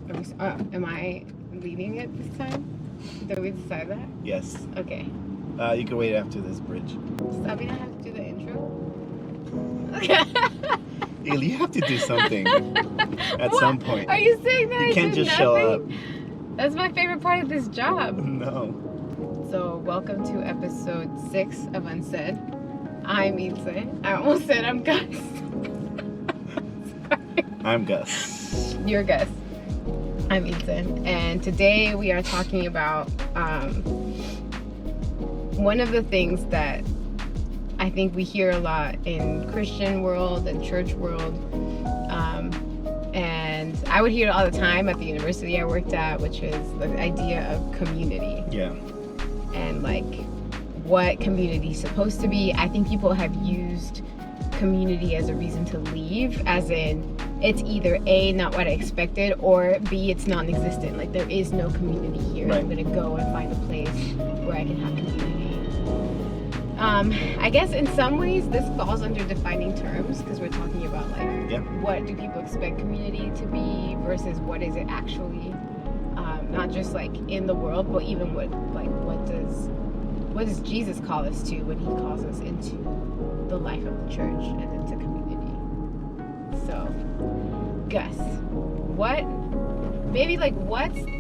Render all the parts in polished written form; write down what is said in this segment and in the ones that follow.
Am I leading it this time? Did we decide that? Yes. Okay. You can wait after this bridge. Does that mean I have to do the intro? Ilse, you have to do something at What? some point. Are you saying that You I can't did just nothing? show up. That's my favorite part of this job. No. So, welcome to episode 6 of UNSAID. I'm Ilse. I almost said I'm Gus. I'm Gus. You're Gus. I'm Ilse. And today we are talking about one of the things that I think we hear a lot in Christian world and church world. And I would hear it all the time at the university I worked at, which is the idea of community. Yeah. And like what community is supposed to be. I think people have used community as a reason to leave, as in it's either A, not what I expected, or B, it's non-existent. Like there is no community here. Right. I'm gonna go and find a place where I can have community. I guess in some ways this falls under defining terms, because we're talking about like what do people expect community to be versus what is it actually. Not just like in the world, but even what does Jesus call us to when he calls us into the life of the church and into community. So, Gus, what's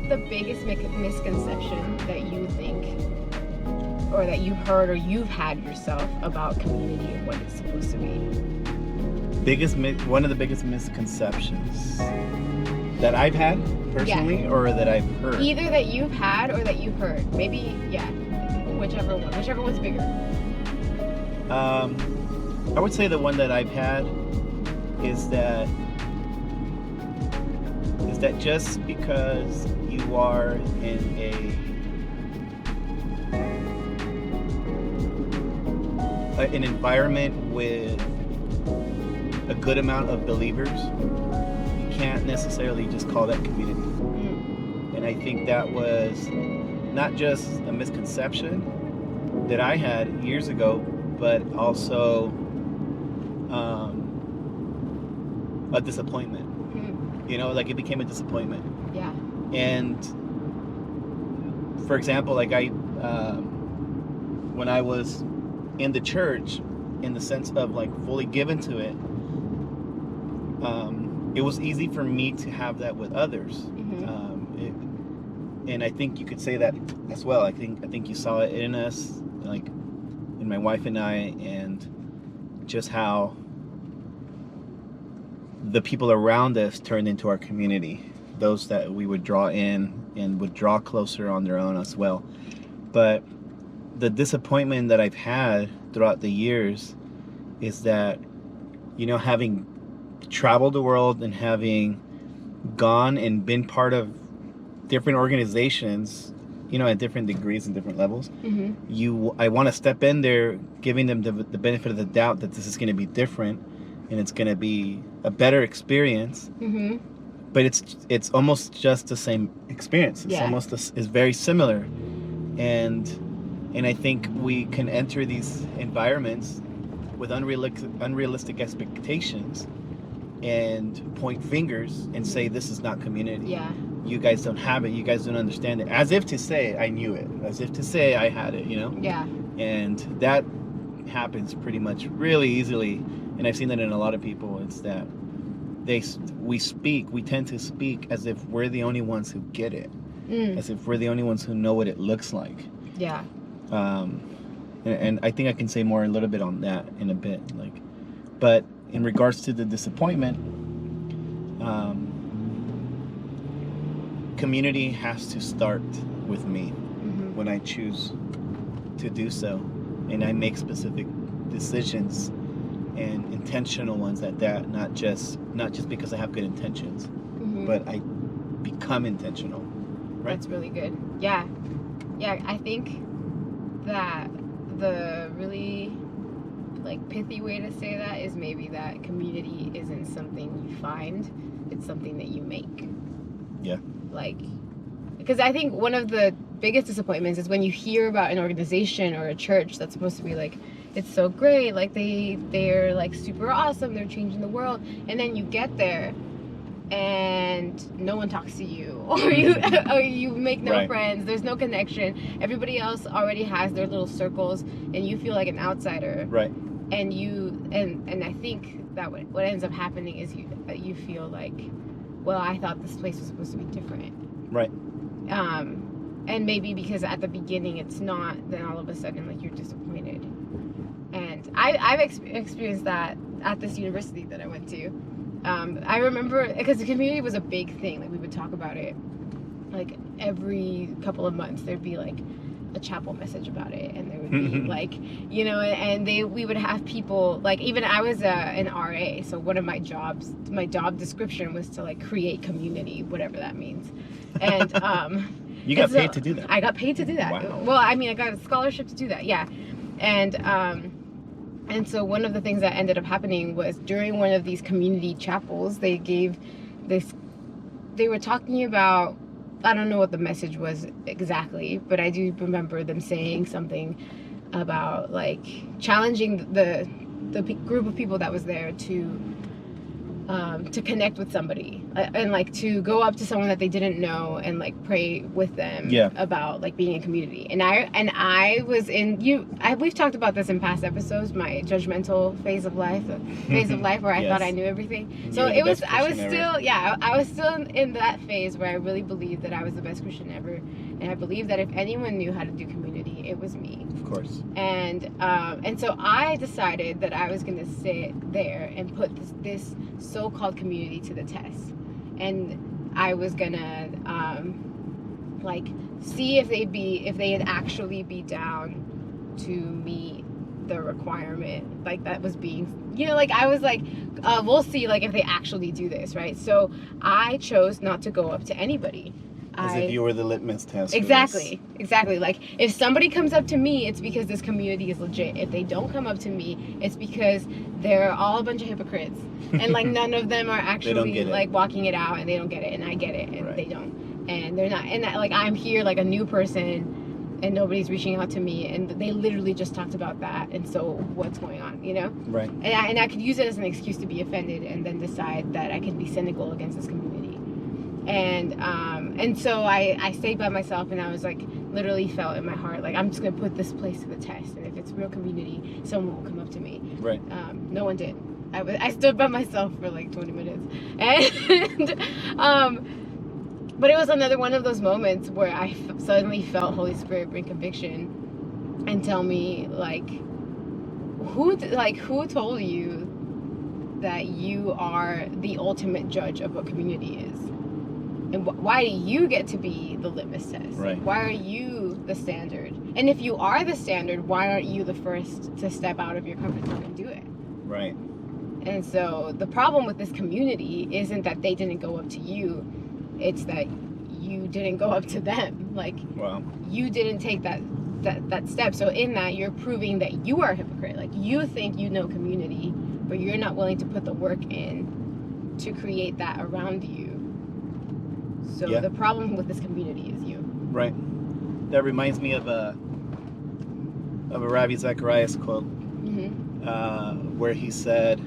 the biggest misconception that you think, or that you've heard or you've had yourself about community and what it's supposed to be? One of the biggest misconceptions that I've had personally, or that I've heard? Either that you've had or that you've heard. Maybe, whichever one's bigger. I would say the one that I've had is that just because you are in an environment with a good amount of believers, you can't necessarily just call that community. And I think that was not just a misconception that I had years ago, but also a disappointment. You know, like it became a disappointment. Yeah. And for example, like when I was in the church, in the sense of like fully given to it, it was easy for me to have that with others. And I think you could say that as well. I think you saw it in us, like in my wife and I, and just how the people around us turned into our community, those that we would draw in and would draw closer on their own as well. But the disappointment that I've had throughout the years is that, you know, having traveled the world and having gone and been part of different organizations, you know, at different degrees and different levels, I want to step in there giving them the benefit of the doubt that this is going to be different and it's going to be a better experience. But it's almost just the same experience. It's it's very similar. And I think we can enter these environments with unrealistic expectations and point fingers and say, this is not community. Yeah. You guys don't have it. You guys don't understand it. As if to say, I knew it. As if to say, I had it, you know? Yeah. And that happens pretty much really easily. And I've seen that in a lot of people. It's that we tend to speak as if we're the only ones who get it. As if we're the only ones who know what it looks like. Yeah. And I think I can say more a little bit on that in a bit. But in regards to the disappointment, community has to start with me when I choose to do so, and I make specific decisions and intentional ones at that, not just because I have good intentions, but I become intentional. Right? That's really good. Yeah. I think that the really pithy way to say that is maybe that community isn't something you find, it's something that you make. Yeah. Because I think one of the biggest disappointments is when you hear about an organization or a church that's supposed to be it's so great, they're super awesome, they're changing the world, and then you get there and no one talks to you, or you make no friends. There's no connection. Everybody else already has their little circles, and you feel like an outsider. Right. And and I think that what ends up happening is you feel like, well, I thought this place was supposed to be different. Right. And maybe because at the beginning it's not, then all of a sudden like you're disappointed. And I've experienced that at this university that I went to. I remember, because the community was a big thing. Like, we would talk about it like every couple of months. There'd be like a chapel message about it, and there would be like, you know, and we would have people, like, even I was an RA, so one of my job description was to like create community, whatever that means. And you got paid to do that? I got paid to do that. Wow. Well, I mean, I got a scholarship to do that, yeah. And so one of the things that ended up happening was during one of these community chapels, they were talking about, I don't know what the message was exactly, but I do remember them saying something about like challenging the group of people that was there to connect with somebody, and like to go up to someone that they didn't know and like pray with them about like being in community. And I was we've talked about this in past episodes, my judgmental phase of life where I thought I knew everything. So I was still in that phase where I really believed that I was the best Christian ever, and I believed that if anyone knew how to do community, it was me. Of course. And so I decided that I was going to sit there and put this so-called community to the test, and I was gonna like see if they'd actually be down to meet the requirement, like that was being, you know, like I was like, we'll see, like if they actually do this, right? So I chose not to go up to anybody. As if you were the litmus test. Exactly. Like, if somebody comes up to me, it's because this community is legit. If they don't come up to me, it's because they're all a bunch of hypocrites. And, like, none of them are actually, like, walking it out, and they don't get it, and I get it, and they don't. And they're not. And, like, I'm here, like, a new person, and nobody's reaching out to me, and they literally just talked about that, and so what's going on, you know? Right. And I could use it as an excuse to be offended and then decide that I can be cynical against this community. And so I stayed by myself, and I was like, literally felt in my heart, like, I'm just gonna put this place to the test, and if it's real community, someone will come up to me. Right. No one did. I stood by myself for like 20 minutes, and but it was another one of those moments where I suddenly felt Holy Spirit bring conviction and tell me, like, who told you that you are the ultimate judge of what community is? And why do you get to be the litmus test? Right. Why are you the standard? And if you are the standard, why aren't you the first to step out of your comfort zone and do it? Right. And so the problem with this community isn't that they didn't go up to you, it's that you didn't go up to them. Like, wow. You didn't take that step. So in that, you're proving that you are a hypocrite. Like, you think you know community, but you're not willing to put the work in to create that around you. So the problem with this community is you. Right. That reminds me of a Ravi Zacharias quote, where he said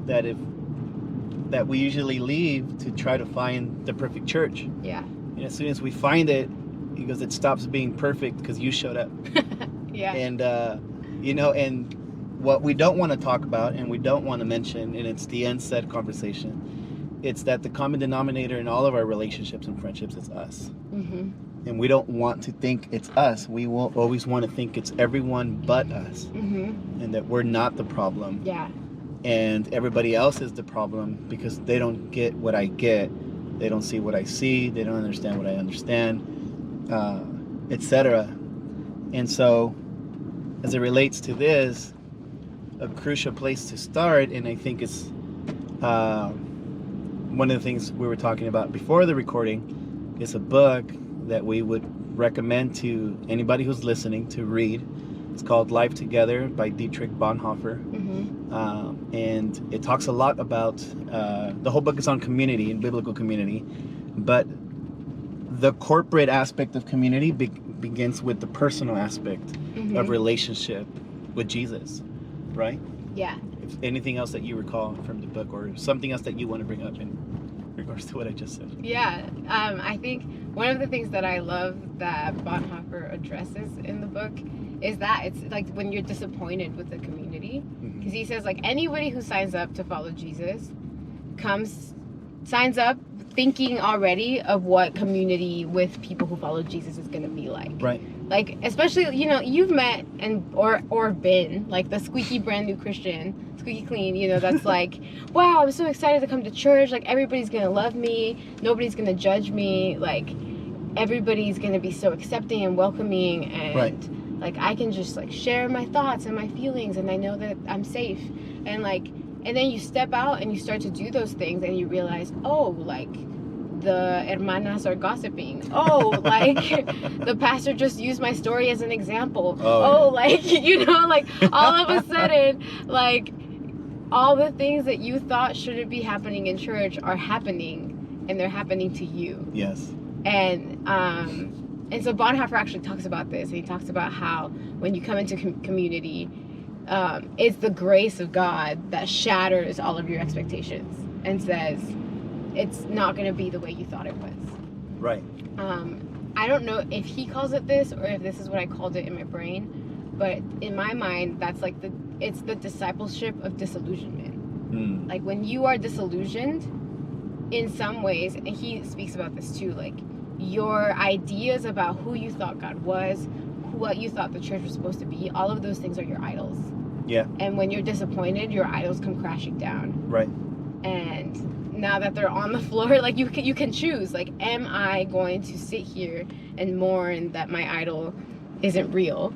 that we usually leave to try to find the perfect church. Yeah. And as soon as we find it, he goes, it stops being perfect because you showed up. Yeah. And you know, and what we don't want to talk about and we don't want to mention, and it's the UNSAID conversation, it's that the common denominator in all of our relationships and friendships is us. Mm-hmm. And we don't want to think it's us. We will always want to think it's everyone but us. Mm-hmm. And that we're not the problem. Yeah. And everybody else is the problem because they don't get what I get. They don't see what I see. They don't understand what I understand, etc. And so, as it relates to this, a crucial place to start, and I think it's one of the things we were talking about before the recording, is a book that we would recommend to anybody who's listening to read. It's called Life Together by Dietrich Bonhoeffer. Mm-hmm. And it talks a lot about, the whole book is on community and biblical community, but the corporate aspect of community begins with the personal aspect of relationship with Jesus, right? Yeah. If anything else that you recall from the book, or something else that you want to bring up? regards to what I just said. Yeah, I think one of the things that I love that Bonhoeffer addresses in the book is that it's like when you're disappointed with the community, because he says like anybody who signs up to follow Jesus signs up thinking already of what community with people who follow Jesus is going to be like. Right. Like, especially, you know, you've met or been like the squeaky brand new Christian, squeaky clean, you know, that's like, wow, I'm so excited to come to church. Like, everybody's going to love me. Nobody's going to judge me. Like, everybody's going to be so accepting and welcoming. And right. like, I can just like share my thoughts and my feelings, and I know that I'm safe. And like, and then you step out and you start to do those things and you realize, oh, like, the hermanas are gossiping. Oh, like, the pastor just used my story as an example. Oh, yeah. Like, you know, like, all of a sudden, like, all the things that you thought shouldn't be happening in church are happening, and they're happening to you. Yes. And so Bonhoeffer actually talks about this, and he talks about how when you come into community, it's the grace of God that shatters all of your expectations and says, it's not going to be the way you thought it was. Right. I don't know if he calls it this or if this is what I called it in my brain, but in my mind, that's like it's the discipleship of disillusionment. Like when you are disillusioned in some ways, and he speaks about this too, like your ideas about who you thought God was, what you thought the church was supposed to be, all of those things are your idols. Yeah. And when you're disappointed, your idols come crashing down. Right. And now that they're on the floor, like you can choose, like, am I going to sit here and mourn that my idol isn't real,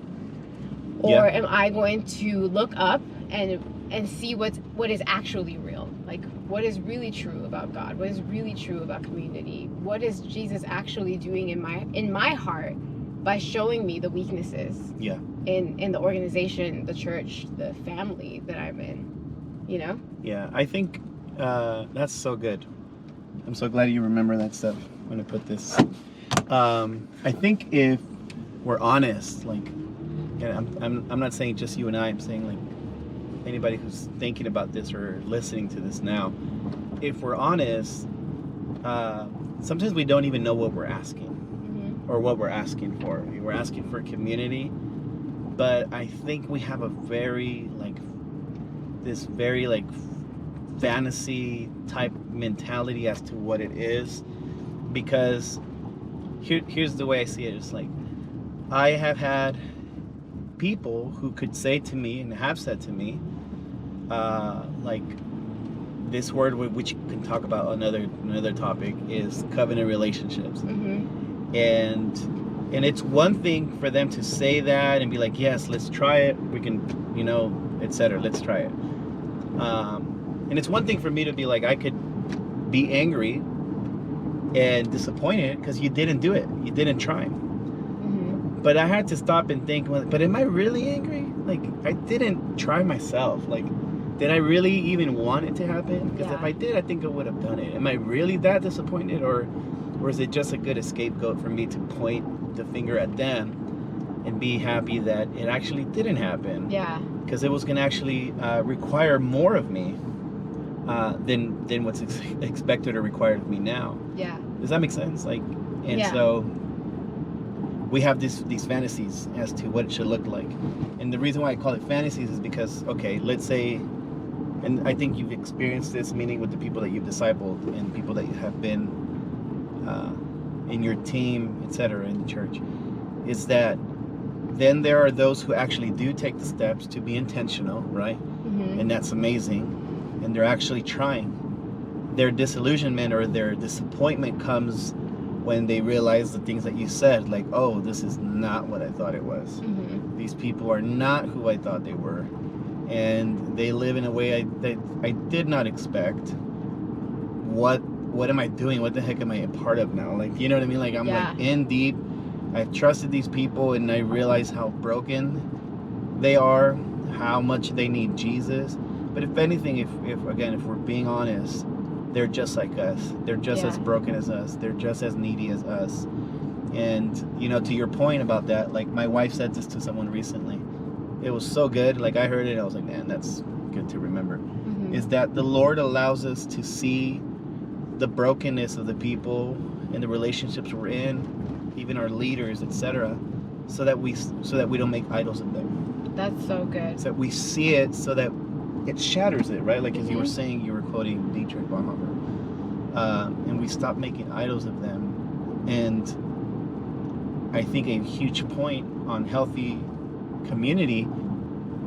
or am I going to look up and see what is actually real, like what is really true about God, what is really true about community, what is Jesus actually doing in my heart by showing me the weaknesses in the organization, the church, the family that I'm in, you know? Yeah, I think that's so good. I'm so glad you remember that stuff when I put this. I think if we're honest, like, and I'm not saying just you and I'm saying like anybody who's thinking about this or listening to this now, if we're honest, sometimes we don't even know what we're asking or what we're asking for. We're asking for community, but I think we have a very fantasy type mentality as to what it is, because here's the way I see it. It's like I have had people who could say to me and have said to me like this word, which you can talk about another topic, is covenant relationships. And it's one thing for them to say that and be like, yes, let's try it, we can, you know, etc., let's try it. And it's one thing for me to be like, I could be angry and disappointed because you didn't do it, you didn't try. But I had to stop and think, but am I really angry? Like, I didn't try myself. Like, did I really even want it to happen? Because if I did, I think I would have done it. Am I really that disappointed, or is it just a good scapegoat for me to point the finger at them and be happy that it actually didn't happen? Yeah. Because it was going to actually require more of me than what's expected or required of me now. Yeah. Does that make sense? Like, and so we have these fantasies as to what it should look like. And the reason why I call it fantasies is because, okay, let's say, and I think you've experienced this, meaning with the people that you've discipled and people that you have been in your team, etc., in the church, is that then there are those who actually do take the steps to be intentional, right? And that's amazing. And they're actually trying. Their disillusionment or their disappointment comes when they realize the things that you said, like, oh, this is not what I thought it was. These people are not who I thought they were. And they live in a way that I did not expect. What am I doing? What the heck am I a part of now? Like, you know what I mean? Like, I'm like in deep. I've trusted these people, and I realize how broken they are, how much they need Jesus. But if anything, if we're being honest, they're just like us. They're just as broken as us. They're just as needy as us. And, you know, to your point about that, like, my wife said this to someone recently. It was so good. Like, I heard it, I was like, man, that's good to remember. Is that the Lord allows us to see the brokenness of the people and the relationships we're in, even our leaders, etc., so that we don't make idols of them. That's so good. So that we see it, so that it shatters it, right? Like as you were saying, you were quoting Dietrich Bonhoeffer, and we stop making idols of them. And I think a huge point on healthy community,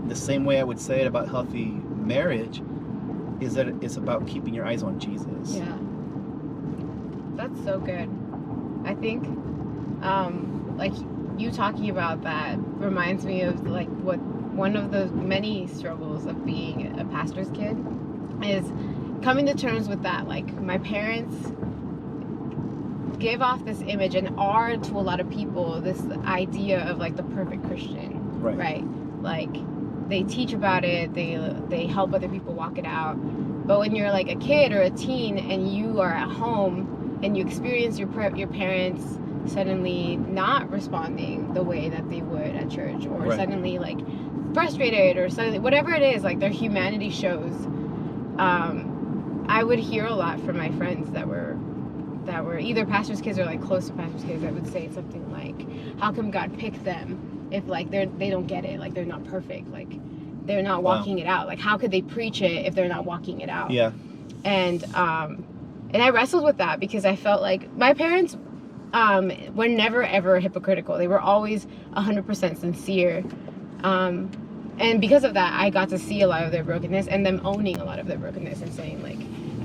the same way I would say it about healthy marriage, is that it's about keeping your eyes on Jesus. Yeah. That's so good. I think, like, you talking about that reminds me of, like, what one of the many struggles of being a pastor's kid is coming to terms with that. Like, my parents give off this image and are, to a lot of people, this idea of, like, the perfect Christian. Right? Like, they teach about it, they help other people walk it out. But when you're like a kid or a teen and you are at home and you experience your parents suddenly not responding the way that they would at church, or suddenly like frustrated, or suddenly whatever it is, like their humanity shows, I would hear a lot from my friends that were either pastors' kids or like close to pastors' kids that would say something like, how come God picked them if like they don't get it, like they're not perfect, like they're not walking it out, like how could they preach it if they're not walking it out? Yeah. And I wrestled with that because I felt like my parents were never ever hypocritical. They were always 100% sincere, and because of that I got to see a lot of their brokenness and them owning a lot of their brokenness and saying like,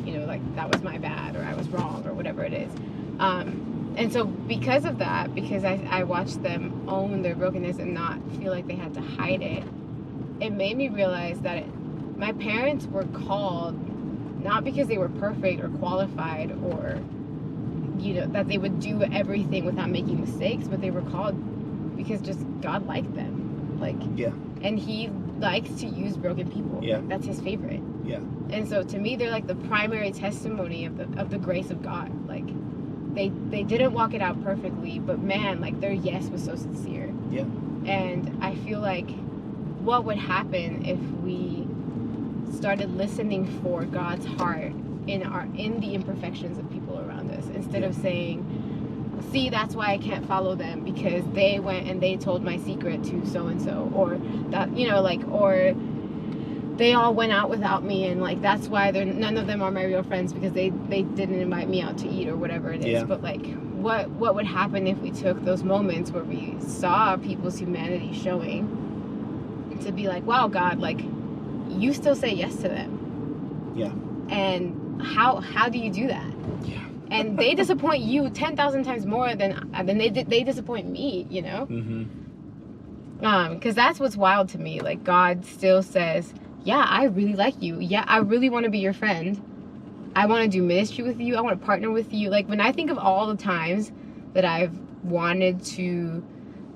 you know, like that was my bad or I was wrong or whatever it is. And so because of that, because I watched them own their brokenness and not feel like they had to hide it, it made me realize that my parents were called not because they were perfect or qualified or, you know, that they would do everything without making mistakes, but they were called because just God liked them. Like, and he likes to use broken people. That's his favorite. And so to me, they're like the primary testimony of the grace of God. Like, they didn't walk it out perfectly, but man, like their yes was so sincere. And I feel like what would happen if we started listening for God's heart in the imperfections of people around us, instead of saying, see, that's why I can't follow them because they went and they told my secret to so and so, or that, you know, like, or they all went out without me and like that's why none of them are my real friends because they didn't invite me out to eat or whatever it is. But like what would happen if we took those moments where we saw people's humanity showing to be like, wow, God, like you still say yes to them. And how do you do that? And they disappoint you 10,000 times more than they disappoint me, you know? Because that's what's wild to me. Like God still says, yeah, I really like you. Yeah, I really want to be your friend. I want to do ministry with you. I want to partner with you. Like when I think of all the times that I've wanted to,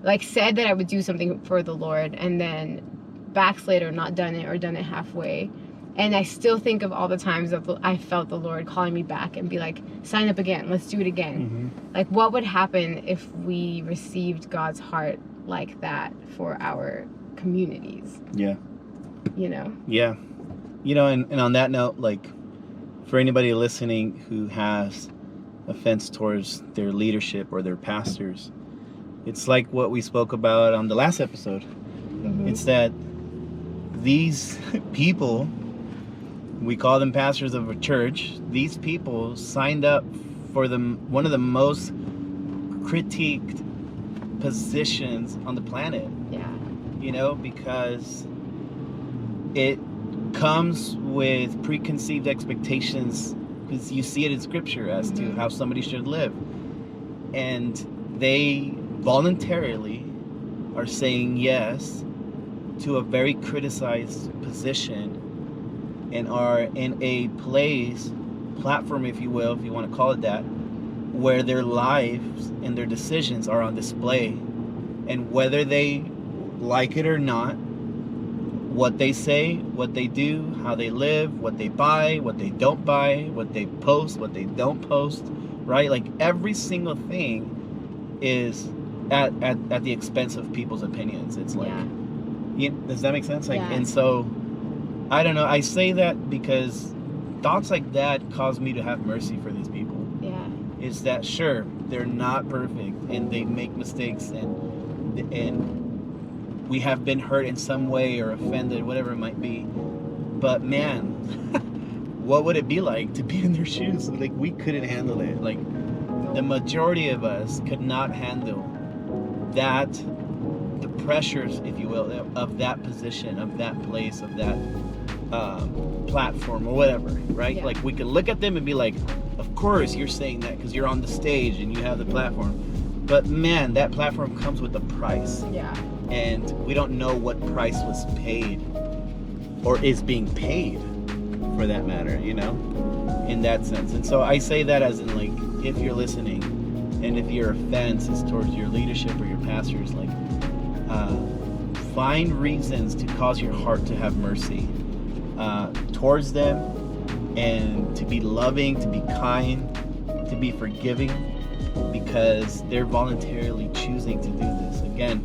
like said that I would do something for the Lord and then backslid or not done it or done it halfway. And I still think of all the times that I felt the Lord calling me back and be like, sign up again. Let's do it again. Like what would happen if we received God's heart like that for our communities? You know? You know, and on that note, like for anybody listening who has offense towards their leadership or their pastors, it's like what we spoke about on the last episode. It's that these people, we call them pastors of a church, these people signed up for one of the most critiqued positions on the planet. You know, because it comes with preconceived expectations, because you see it in scripture as to how somebody should live, and they voluntarily are saying yes to a very criticized position and are in a platform, if you will, if you want to call it that, where their lives and their decisions are on display, and whether they like it or not, what they say, what they do, how they live, what they buy, what they don't buy, what they post, what they don't post, right? Like every single thing is at the expense of people's opinions. It's like, does that make sense? Like, and so I don't know. I say that because thoughts like that cause me to have mercy for these is that sure, they're not perfect and they make mistakes, and we have been hurt in some way or offended, whatever it might be. But man, what would it be like to be in their shoes? Like, we couldn't handle it. Like, the majority of us could not handle that, the pressures, if you will, of that position, of that place, of that platform or whatever, right? Yeah. Like, we could look at them and be like, of course you're saying that because you're on the stage and you have the platform. But man, that platform comes with a price. Yeah. And we don't know what price was paid or is being paid, for that matter, you know, in that sense. And so I say that as in, like, if you're listening and if your offense is towards your leadership or your pastors, like, find reasons to cause your heart to have mercy towards them, and to be loving, to be kind, to be forgiving, because they're voluntarily choosing to do this. Again,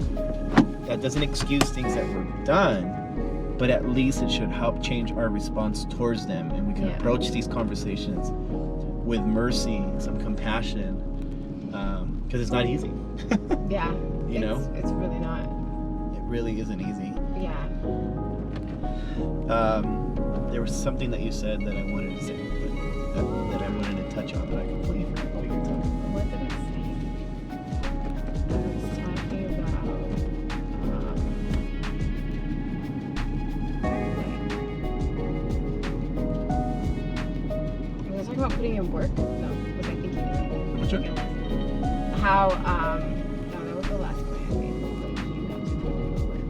that doesn't excuse things that were done, but at least it should help change our response towards them, and we can approach these conversations with mercy, some compassion, because it's not easy. Yeah. You know? It's really not. It really isn't easy. Yeah. There was something that you said that I wanted to say, that I wanted to touch on, but I completely forgot what you were talking about. What did I say? I was talking about was I talking about putting in work? No, was I thinking of What's your- how no, that was the last point I made. Like, you have to put in work.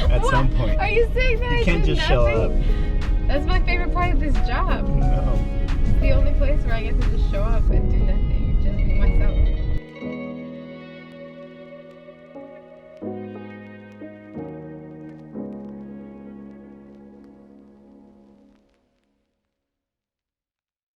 At some point. Are you saying that You I can't do just show nothing? That's my favorite part of this job. No. It's the only place where I get to just show up and do nothing.